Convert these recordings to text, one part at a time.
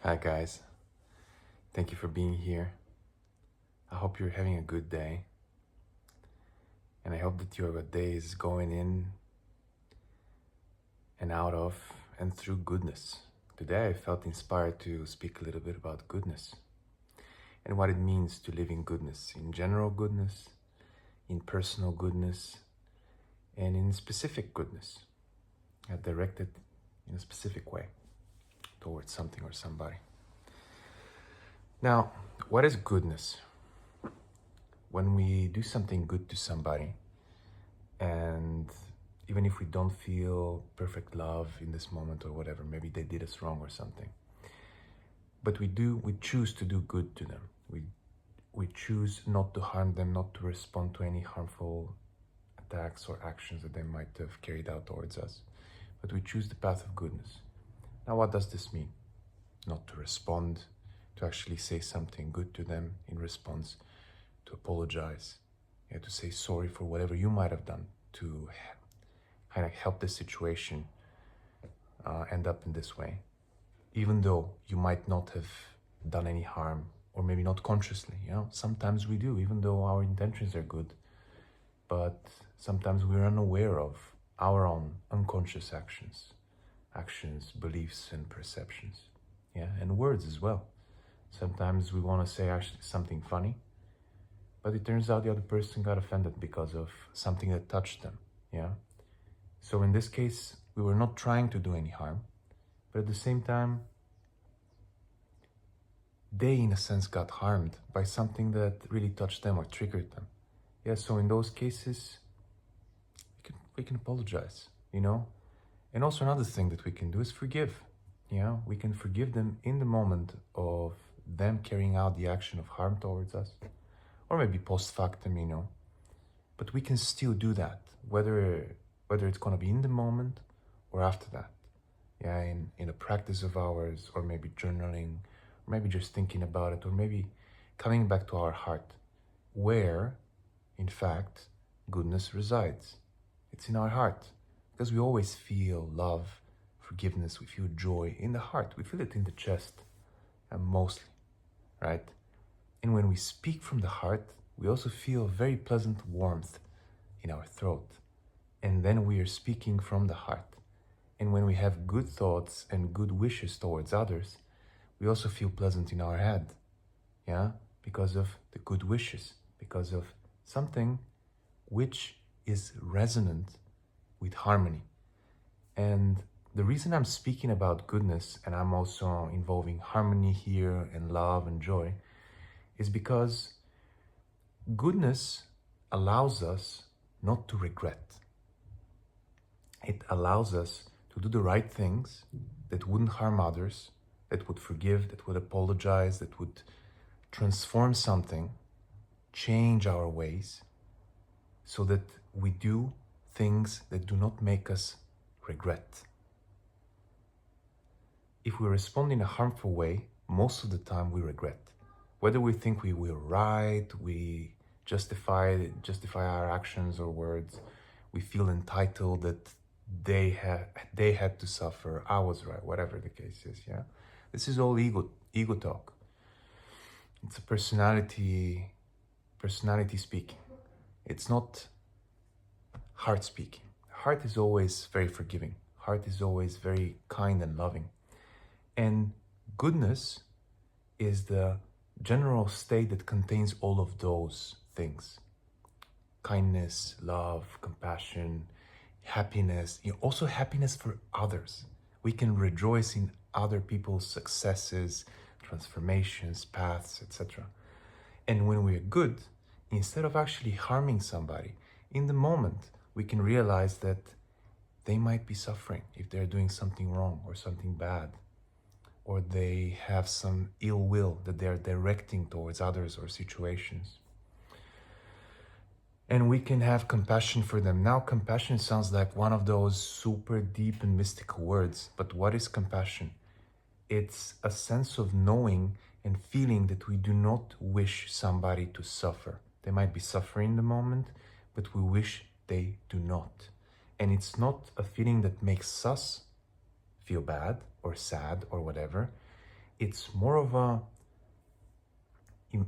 Hi guys, thank you for being here. I hope you're having a good day, and I hope that your day is going in and out of and through goodness. Today I felt inspired to speak a little bit about goodness and what it means to live in goodness, in general goodness, in personal goodness, and in specific goodness, directed in a specific way towards something or somebody. Now, what is goodness? When we do something good to somebody, and even if we don't feel perfect love in this moment or whatever, maybe they did us wrong or something, but we choose to do good to them. We choose not to harm them, not to respond to any harmful attacks or actions that they might have carried out towards us, but we choose the path of goodness. Now, what does this mean? Not to respond, to actually say something good to them in response, to apologize, to say sorry for whatever you might have done, to kind of help the situation end up in this way, even though you might not have done any harm, or maybe not consciously. Sometimes we do, even though our intentions are good, but sometimes we're unaware of our own unconscious actions, beliefs, and perceptions, and words as well. Sometimes we want to say actually something funny, but it turns out the other person got offended because of something that touched them, So in this case, we were not trying to do any harm, but at the same time, they, in a sense, got harmed by something that really touched them or triggered them. So in those cases, we can apologize, And also another thing that we can do is forgive. We can forgive them in the moment of them carrying out the action of harm towards us, or maybe post factum, But we can still do that, whether it's going to be in the moment or after that. In a practice of ours, or maybe journaling, or maybe just thinking about it, or maybe coming back to our heart, where, in fact, goodness resides. It's in our heart, because we always feel love, forgiveness, we feel joy in the heart. We feel it in the chest, mostly, right? And when we speak from the heart, we also feel a very pleasant warmth in our throat. And then we are speaking from the heart. And when we have good thoughts and good wishes towards others, we also feel pleasant in our head, because of the good wishes, because of something which is resonant with harmony. And the reason I'm speaking about goodness, and I'm also involving harmony here and love and joy, is because goodness allows us not to regret. It allows us to do the right things that wouldn't harm others, that would forgive, that would apologize, that would transform something, change our ways, so that we do things that do not make us regret. If we respond in a harmful way, most of the time we regret. Whether we think we were right, we justify our actions or words, we feel entitled that they had to suffer, I was right, whatever the case is, This is all ego talk. It's a personality speaking. It's not heart speaking. Heart is always very forgiving. Heart is always very kind and loving. And goodness is the general state that contains all of those things. Kindness, love, compassion, happiness, also happiness for others. We can rejoice in other people's successes, transformations, paths, etc. And when we're good, instead of actually harming somebody, in the moment, we can realize that they might be suffering if they're doing something wrong or something bad, or they have some ill will that they're directing towards others or situations. And we can have compassion for them. Now, compassion sounds like one of those super deep and mystical words, but what is compassion? It's a sense of knowing and feeling that we do not wish somebody to suffer. They might be suffering in the moment, but we wish they do not. And it's not a feeling that makes us feel bad or sad or whatever, it's more of a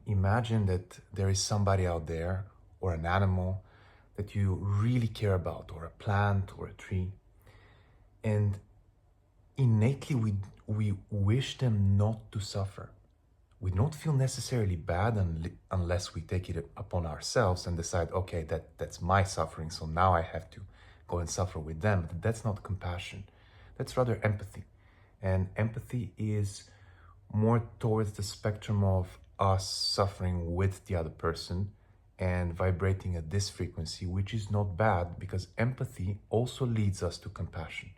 imagine that there is somebody out there, or an animal that you really care about, or a plant or a tree, and innately we wish them not to suffer. We don't feel necessarily bad unless we take it upon ourselves and decide, okay, that's my suffering, so now I have to go and suffer with them. That's not compassion. That's rather empathy. And empathy is more towards the spectrum of us suffering with the other person and vibrating at this frequency, which is not bad, because empathy also leads us to compassion.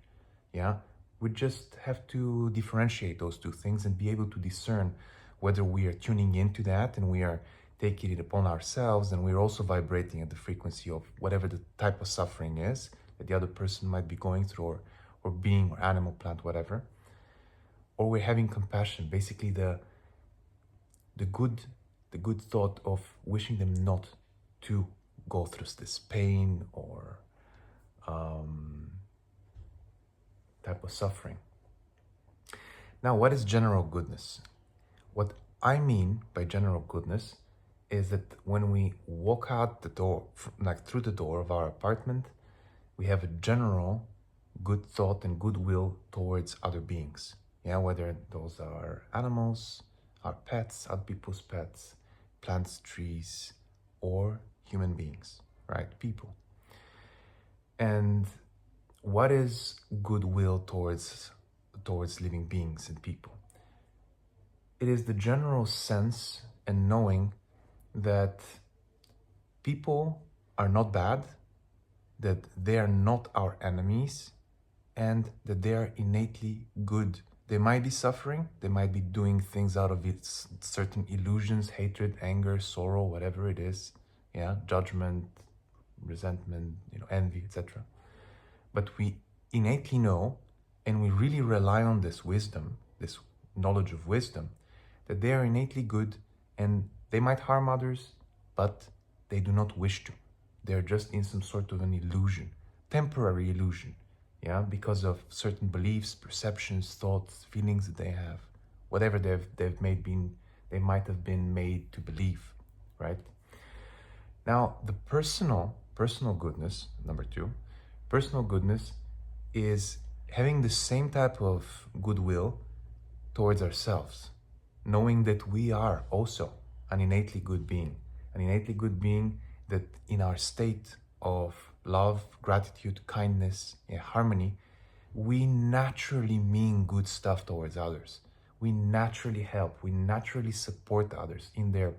Yeah, we just have to differentiate those two things and be able to discern whether we are tuning into that and we are taking it upon ourselves, and we're also vibrating at the frequency of whatever the type of suffering is that the other person might be going through, or being, or animal, plant, whatever. Or we're having compassion, basically the good thought of wishing them not to go through this pain or type of suffering. Now, what is general goodness? What I mean by general goodness is that when we walk out the door, like through the door of our apartment, we have a general good thought and goodwill towards other beings. Yeah, whether those are animals, our pets, other people's pets, plants, trees, or human beings, right? People. And what is goodwill towards living beings and people? It is the general sense and knowing that people are not bad, that they are not our enemies, and that they are innately good. They might be suffering, they might be doing things out of its certain illusions, hatred, anger, sorrow, whatever it is, yeah, judgment, resentment, envy, etc. But we innately know, and we really rely on this wisdom, this knowledge of wisdom, that they are innately good, and they might harm others, but they do not wish to. They're just in some sort of an illusion, temporary illusion, yeah, because of certain beliefs, perceptions, thoughts, feelings that they have, whatever they might have been made to believe, right? Now, the personal goodness, number 2, personal goodness is having the same type of goodwill towards ourselves, knowing that we are also an innately good being that in our state of love, gratitude, kindness, and harmony, we naturally mean good stuff towards others. We naturally help, we naturally support others in their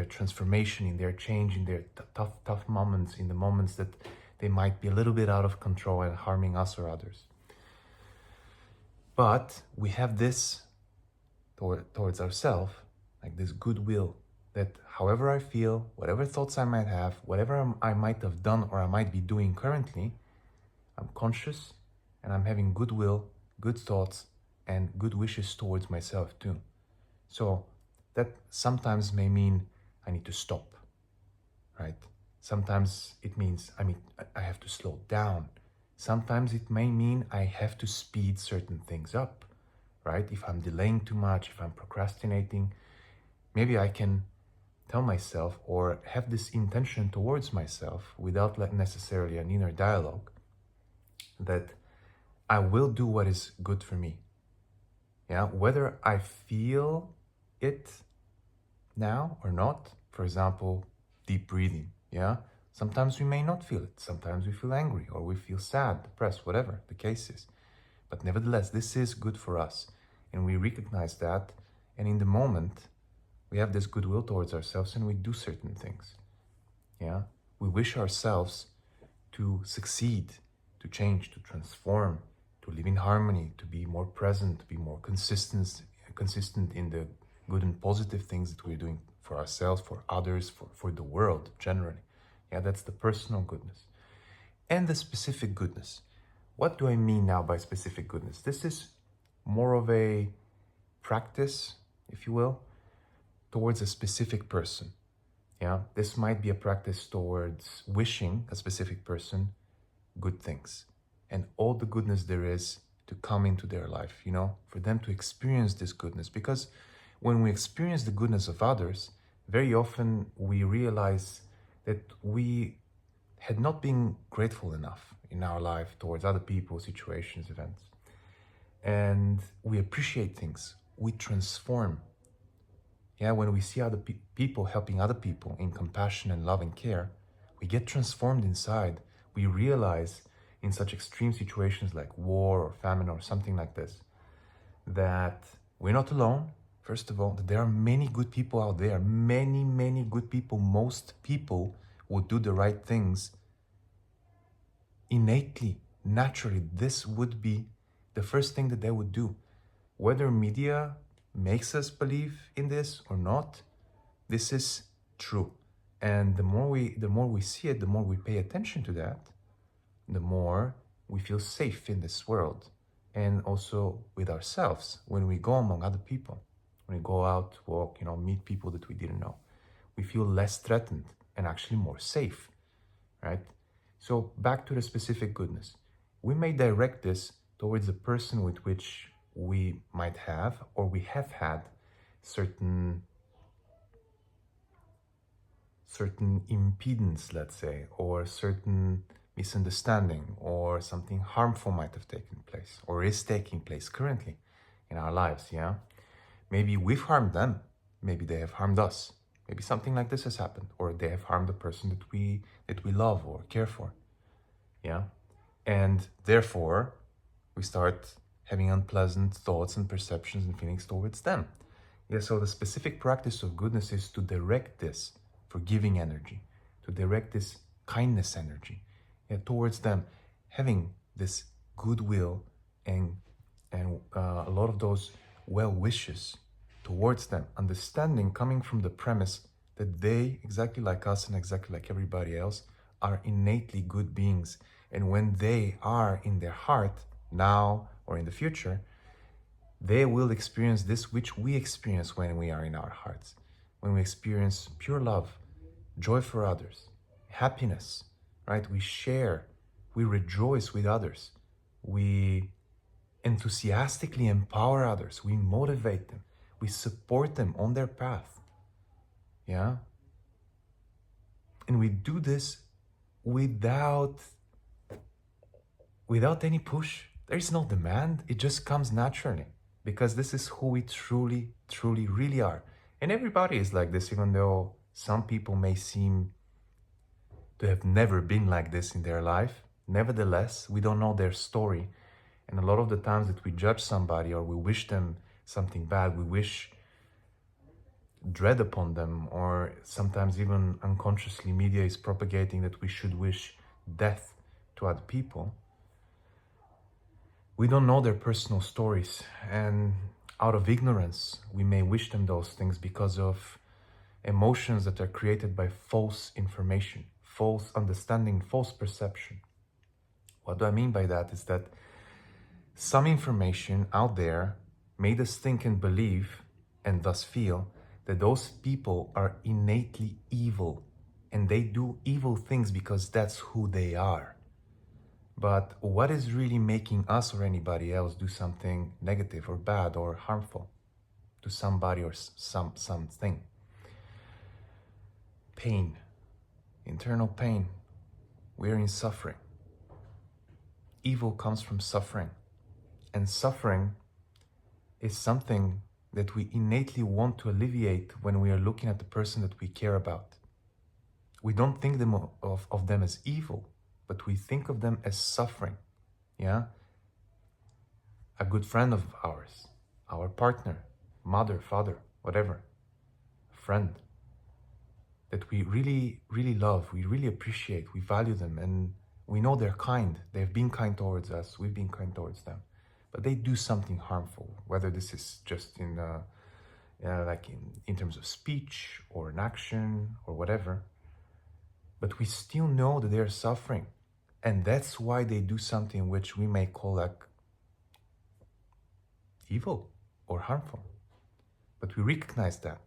transformation, in their change, in their tough moments, in the moments that they might be a little bit out of control and harming us or others. But we have this towards ourselves, like this goodwill, that however I feel, whatever thoughts I might have, whatever I might have done or I might be doing currently, I'm conscious and I'm having goodwill, good thoughts, and good wishes towards myself too. So that sometimes may mean I need to stop, right? Sometimes it means I have to slow down. Sometimes it may mean I have to speed certain things up, right? If I'm delaying too much, if I'm procrastinating, maybe I can tell myself or have this intention towards myself without necessarily an inner dialogue that I will do what is good for me. Yeah, whether I feel it now or not. For example, deep breathing. Yeah, sometimes we may not feel it. Sometimes we feel angry or we feel sad, depressed, whatever the case is. But nevertheless, this is good for us, and we recognize that. And in the moment, we have this goodwill towards ourselves, and we do certain things. Yeah, we wish ourselves to succeed, to change, to transform, to live in harmony, to be more present, to be more consistent in the good and positive things that we're doing for ourselves, for others, for the world generally. Yeah, that's the personal goodness. And the specific goodness. What do I mean now by specific goodness? This is more of a practice, if you will, towards a specific person. Yeah, this might be a practice towards wishing a specific person good things and all the goodness there is to come into their life, you know, for them to experience this goodness. Because when we experience the goodness of others, very often we realize that we had not been grateful enough in our life towards other people, situations, events. And we appreciate things. We transform. Yeah, when we see other people helping other people in compassion and love and care, we get transformed inside. We realize in such extreme situations like war or famine or something like this, that we're not alone. First of all, that there are many good people out there, many, many good people. Most people would do the right things innately, naturally. This would be the first thing that they would do. Whether media makes us believe in this or not, this is true. And the more we see it, the more we pay attention to that, the more we feel safe in this world, and also with ourselves when we go among other people, when we go out, walk, you know, meet people that we didn't know. We feel less threatened and actually more safe, right? So back to the specific goodness. We may direct this towards a person with which we might have, or we have had, certain impedance, let's say, or certain misunderstanding, or something harmful might have taken place or is taking place currently in our lives. Yeah, maybe we've harmed them, maybe they have harmed us, maybe something like this has happened, or they have harmed the person that we love or care for. Yeah, and therefore we start having unpleasant thoughts and perceptions and feelings towards them. Yeah, so the specific practice of goodness is to direct this forgiving energy, to direct this kindness energy, yeah, towards them, having this goodwill and a lot of those well wishes towards them, understanding coming from the premise that they, exactly like us and exactly like everybody else, are innately good beings. And when they are in their heart, now or in the future, they will experience this which we experience when we are in our hearts, when we experience pure love, joy for others, happiness, right? We share, we rejoice with others, we enthusiastically empower others, we motivate them, we support them on their path. Yeah, and we do this without any push. There is no demand. It just comes naturally, because this is who we truly, truly, really are. And everybody is like this, even though some people may seem to have never been like this in their life. Nevertheless, we don't know their story. And a lot of the times that we judge somebody or we wish them something bad, we wish dread upon them, or sometimes even unconsciously media is propagating that we should wish death to other people. We don't know their personal stories, and out of ignorance, we may wish them those things because of emotions that are created by false information, false understanding, false perception. What do I mean by that is that some information out there made us think and believe, and thus feel, that those people are innately evil, and they do evil things because that's who they are. But what is really making us or anybody else do something negative or bad or harmful to somebody or something? Pain, internal pain. We're in suffering. Evil comes from suffering. And suffering is something that we innately want to alleviate when we are looking at the person that we care about. We don't think of them as evil, but we think of them as suffering. Yeah? A good friend of ours, our partner, mother, father, whatever, a friend that we really, really love, we really appreciate, we value them, and we know they're kind. They've been kind towards us, we've been kind towards them. But they do something harmful, whether this is just in terms of speech or an action or whatever. But we still know that they're suffering. And that's why they do something which we may call like evil or harmful. But we recognize that.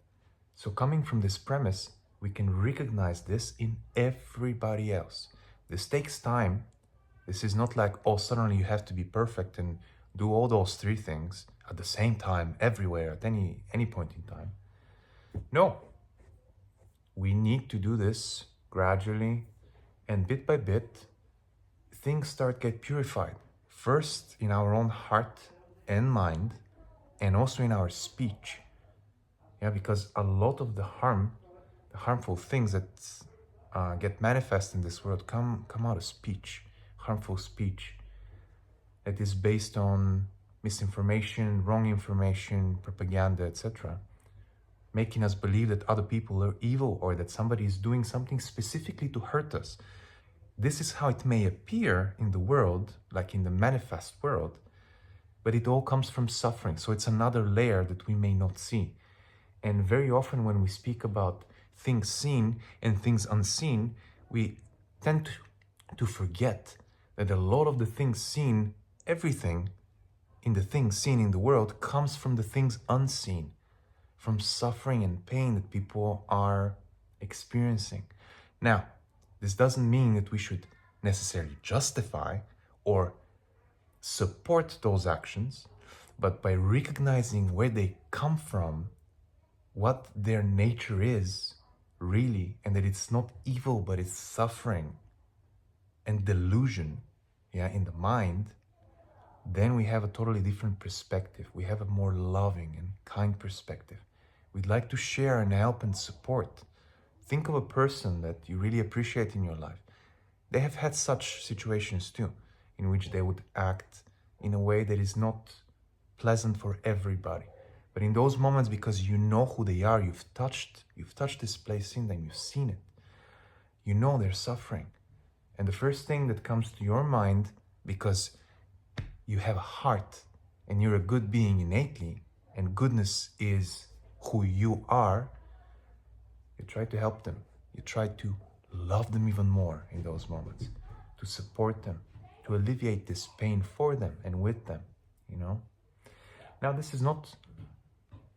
So coming from this premise, we can recognize this in everybody else. This takes time. This is not like, oh, suddenly you have to be perfect and do all those three things at the same time, everywhere, at any point in time. No. We need to do this gradually, and bit by bit, things start get purified. First in our own heart and mind, and also in our speech. Yeah, because a lot of the harmful things that get manifest in this world come out of speech, harmful speech that is based on misinformation, wrong information, propaganda, etc., making us believe that other people are evil or that somebody is doing something specifically to hurt us. This is how it may appear in the world, like in the manifest world, but it all comes from suffering. So it's another layer that we may not see. And very often when we speak about things seen and things unseen, we tend to forget that a lot of the things seen, everything in the things seen in the world comes from the things unseen, from suffering and pain that people are experiencing. Now, this doesn't mean that we should necessarily justify or support those actions, but by recognizing where they come from, what their nature is really, and that it's not evil, but it's suffering and delusion, in the mind, then we have a totally different perspective. We have a more loving and kind perspective. We'd like to share and help and support. Think of a person that you really appreciate in your life. They have had such situations too, in which they would act in a way that is not pleasant for everybody. But in those moments, because you know who they are, you've touched this place in them, you've seen it. You know they're suffering. And the first thing that comes to your mind, because you have a heart and you're a good being innately, and goodness is who you are, you try to help them. You try to love them even more in those moments, to support them, to alleviate this pain for them and with them, Now, this is not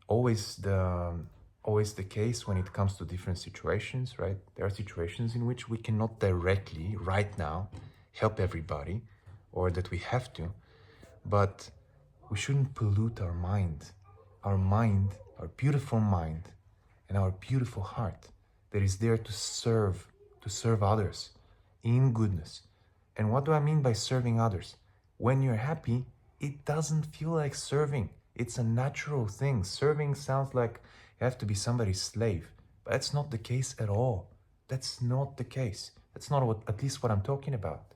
always the case when it comes to different situations, right? There are situations in which we cannot directly, right now, help everybody, or that we have to, but we shouldn't pollute our mind, our beautiful mind, and our beautiful heart that is there to serve others in goodness. And what do I mean by serving others? When you're happy, it doesn't feel like serving. It's a natural thing. Serving sounds like you have to be somebody's slave, but that's not the case at all. That's not the case. That's not at least what I'm talking about.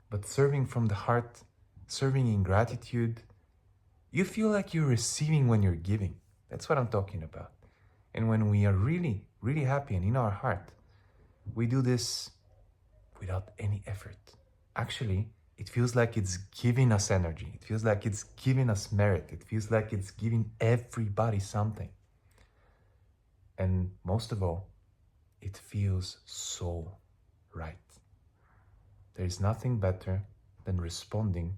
But serving from the heart, serving in gratitude, you feel like you're receiving when you're giving. That's what I'm talking about. And when we are really, really happy and in our heart, we do this without any effort. Actually, it feels like it's giving us energy. It feels like it's giving us merit. It feels like it's giving everybody something. And most of all, it feels so right. There is nothing better than responding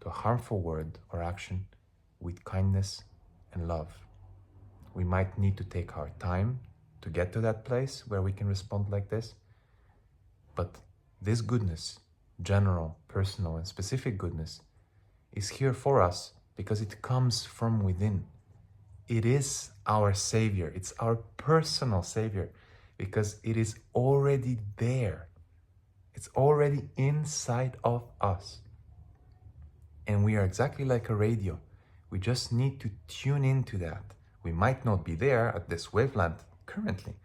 to a harmful word or action with kindness and love. We might need to take our time to get to that place where we can respond like this. But this goodness, general, personal, and specific goodness, is here for us because it comes from within. It is our Savior. It's our personal Savior because it is already there. It's already inside of us. And we are exactly like a radio. We just need to tune into that. We might not be there at this wavelength currently,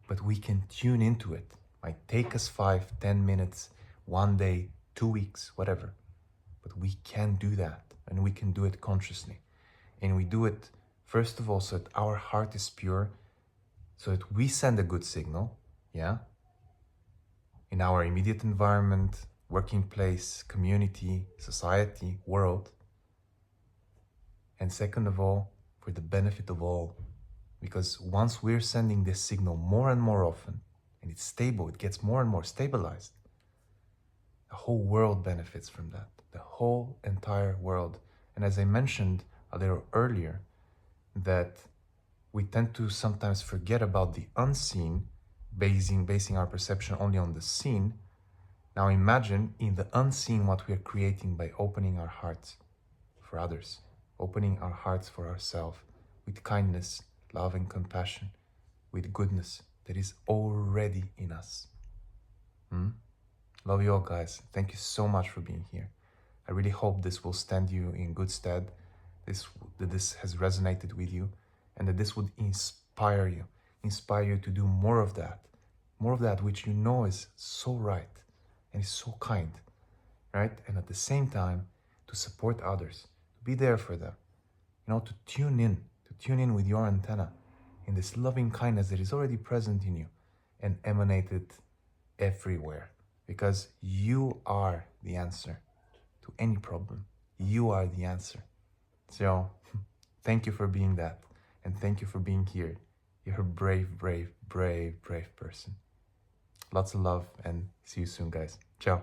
but we can tune into it. It might take us 5, 10 minutes, 1 day, 2 weeks, whatever. But we can do that, and we can do it consciously. And we do it, first of all, so that our heart is pure, so that we send a good signal, in our immediate environment, working place, community, society, world. And second of all, for the benefit of all. Because once we're sending this signal more and more often, and it's stable, it gets more and more stabilized, the whole world benefits from that. The whole entire world. And as I mentioned a little earlier, that we tend to sometimes forget about the unseen, basing our perception only on the seen. Now imagine in the unseen what we are creating by opening our hearts for others, opening our hearts for ourselves with kindness, love and compassion, with goodness that is already in us. Love you all, guys. Thank you so much for being here. I really hope this will stand you in good stead, that this has resonated with you, and that this would inspire you to do more of that which you know is so right and is so kind, right? And at the same time, to support others, to be there for them, to tune in with your antenna in this loving kindness that is already present in you and emanated everywhere, because you are the answer to any problem. You are the answer. So thank you for being that, and thank you for being here. You're a brave, brave, brave, brave person. Lots of love, and see you soon, guys. Ciao.